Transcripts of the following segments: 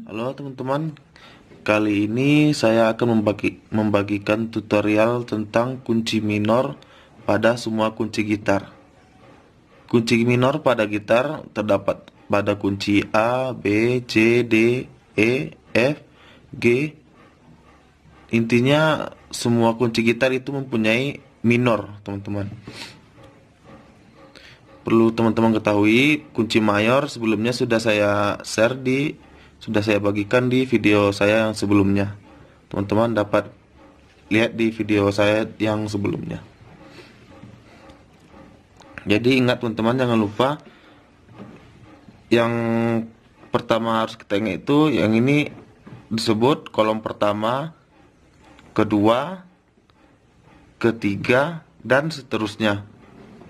Halo teman-teman, kali ini saya akan membagikan tutorial tentang kunci minor pada semua kunci gitar. Kunci minor pada gitar terdapat pada kunci A, B, C, D, E, F, G. Intinya semua kunci gitar itu mempunyai minor, teman-teman. Perlu teman-teman ketahui, kunci mayor sebelumnya sudah saya bagikan di video saya yang sebelumnya. Teman-teman dapat lihat di video saya yang sebelumnya. Jadi ingat teman-teman, jangan lupa yang pertama harus kita ingat itu yang ini disebut kolom pertama, kedua, ketiga, dan seterusnya.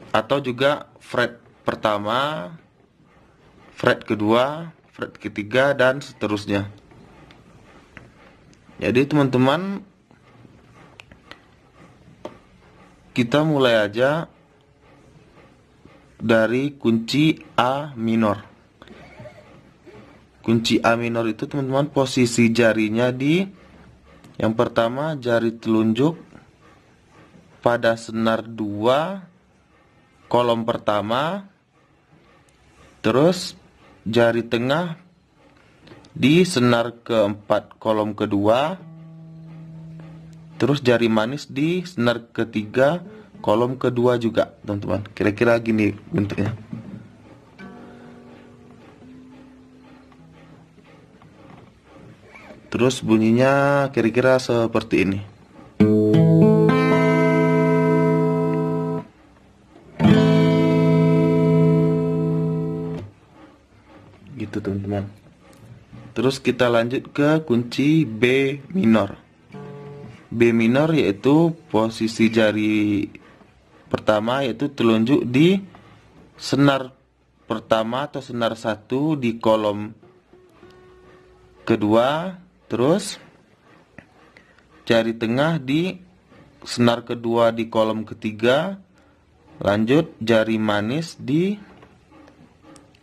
Atau juga fret pertama, fret kedua, fret ketiga, dan seterusnya. Jadi teman-teman, kita mulai aja dari kunci A minor. Kunci A minor itu teman-teman posisi jarinya di yang pertama jari telunjuk pada senar 2 kolom pertama, terus jari tengah di senar keempat kolom kedua, terus jari manis di senar ketiga kolom kedua juga, teman-teman. Kira-kira gini bentuknya. Terus bunyinya kira-kira seperti ini. Gitu teman-teman. Terus kita lanjut ke kunci B minor. B minor yaitu posisi jari pertama yaitu telunjuk di senar pertama atau senar 1 di kolom kedua, terus jari tengah di senar kedua di kolom ketiga, lanjut jari manis di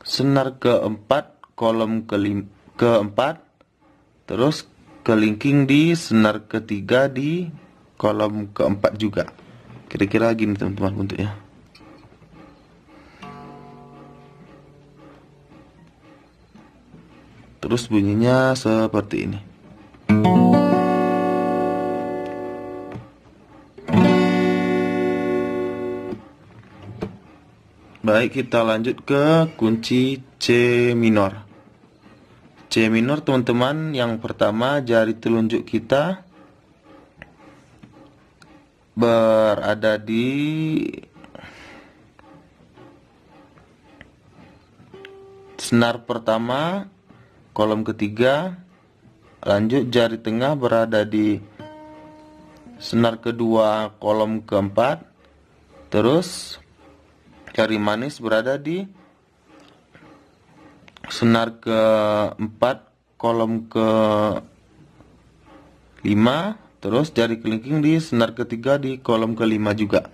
senar keempat kolom keempat, terus kelingking di senar ketiga di kolom keempat juga. Kira-kira gini teman-teman bentuknya. Terus bunyinya seperti ini. Baik, kita lanjut ke kunci C minor. C minor teman-teman, yang pertama jari telunjuk kita berada di senar pertama kolom ketiga, lanjut jari tengah berada di senar kedua kolom keempat, terus jari manis berada di senar keempat kolom ke-5, terus jari kelingking di senar ketiga di kolom ke-5 juga.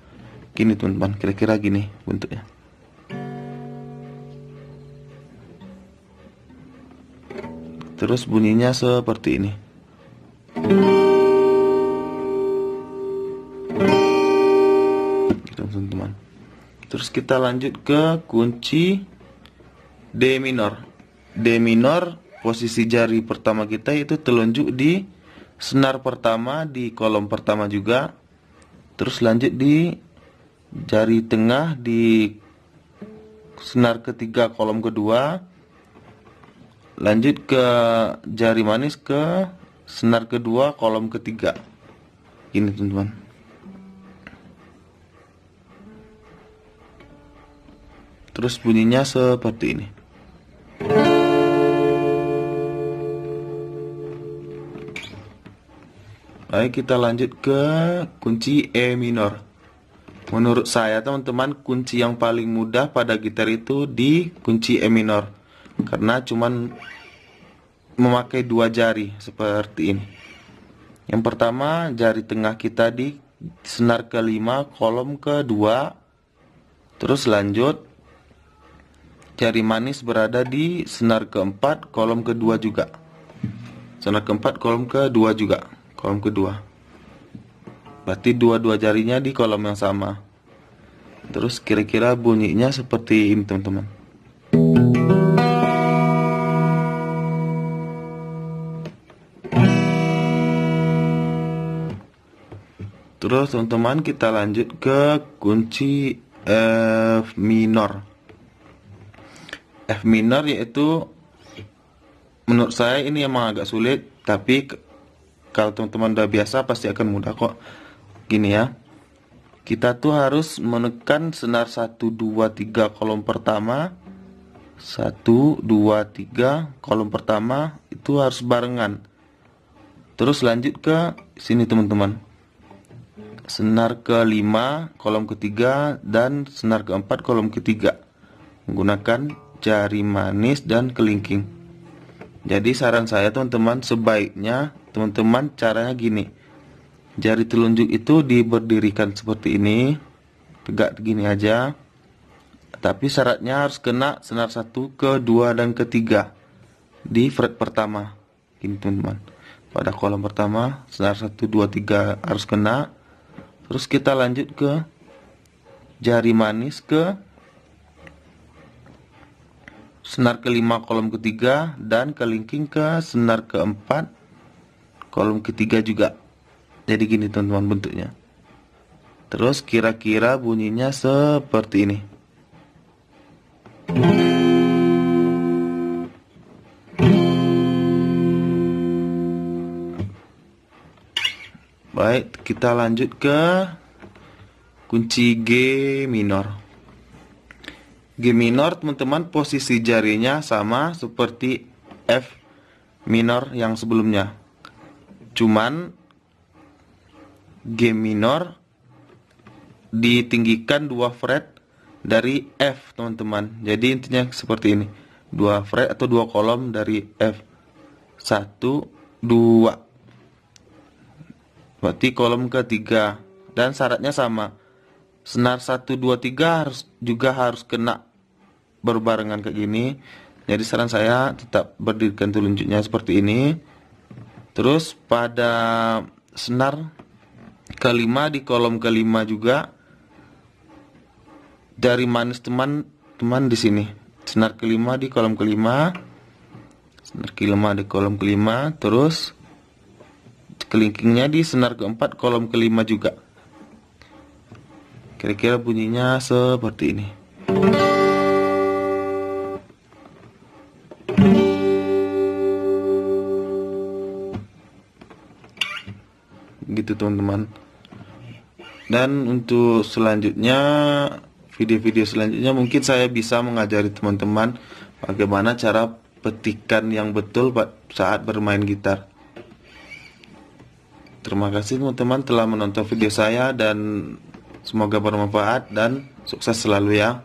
Gini teman-teman, kira-kira gini bentuknya. Terus bunyinya seperti ini. Gitu teman-teman. Terus kita lanjut ke kunci D minor. D minor posisi jari pertama kita itu telunjuk di senar pertama di kolom pertama juga. Terus lanjut di jari tengah di senar ketiga kolom kedua. Lanjut ke jari manis ke senar kedua kolom ketiga. Gini teman-teman. Terus bunyinya seperti ini. Baik, kita lanjut ke kunci E minor. Menurut saya teman-teman, kunci yang paling mudah pada gitar itu di kunci E minor, karena cuman memakai 2 jari seperti ini. Yang pertama jari tengah kita di senar ke-5 kolom kedua, terus lanjut jari manis berada di senar keempat kolom kedua juga. senar keempat kolom kedua juga, kolom kedua. Berarti dua-dua jarinya di kolom yang sama. Terus kira-kira bunyinya seperti ini teman-teman. Terus teman-teman kita lanjut ke kunci F minor. F minor yaitu menurut saya ini emang agak sulit, tapi kalau teman-teman udah biasa pasti akan mudah kok. Gini ya. Kita tuh harus menekan senar 1 2 3 kolom pertama. 1 2 3 kolom pertama itu harus barengan. Terus lanjut ke sini teman-teman. Senar ke-5 kolom ketiga dan senar ke-4 kolom ketiga menggunakan jari manis dan kelingking. Jadi saran saya teman-teman, sebaiknya teman-teman caranya gini. Jari telunjuk itu diberdirikan seperti ini, tegak gini aja. Tapi syaratnya harus kena senar 1, ke-2 dan ke-3 di fret pertama. Ini teman-teman. Pada kolom pertama senar 1 2 3 harus kena. Terus kita lanjut ke jari manis ke senar ke-5 kolom ketiga dan kelingking ke senar ke-4 kolom ketiga juga. Jadi gini teman-teman bentuknya. Terus kira-kira bunyinya seperti ini. Baik, kita lanjut ke kunci G minor. G minor teman-teman posisi jarinya sama seperti F minor yang sebelumnya. Cuman G minor ditinggikan 2 fret dari F teman-teman. Jadi intinya seperti ini. 2 fret atau 2 kolom dari F. 1 2. Berarti kolom ketiga. Dan syaratnya sama. Senar 1 2 3 harus kena berbarengan kayak gini. Jadi saran saya tetap berdirikan telunjuknya seperti ini. Terus pada senar ke-5 di kolom ke-5 juga jari manis teman-teman di sini. Senar ke-5 di kolom ke-5. Senar ke-5 di kolom ke-5, terus kelingkingnya di senar ke-4 kolom ke-5 juga. Kira-kira bunyinya seperti ini. Gitu teman-teman. Dan untuk selanjutnya, video-video selanjutnya mungkin saya bisa mengajari teman-teman bagaimana cara petikan yang betul saat bermain gitar. Terima kasih teman-teman telah menonton video saya dan semoga bermanfaat dan sukses selalu ya.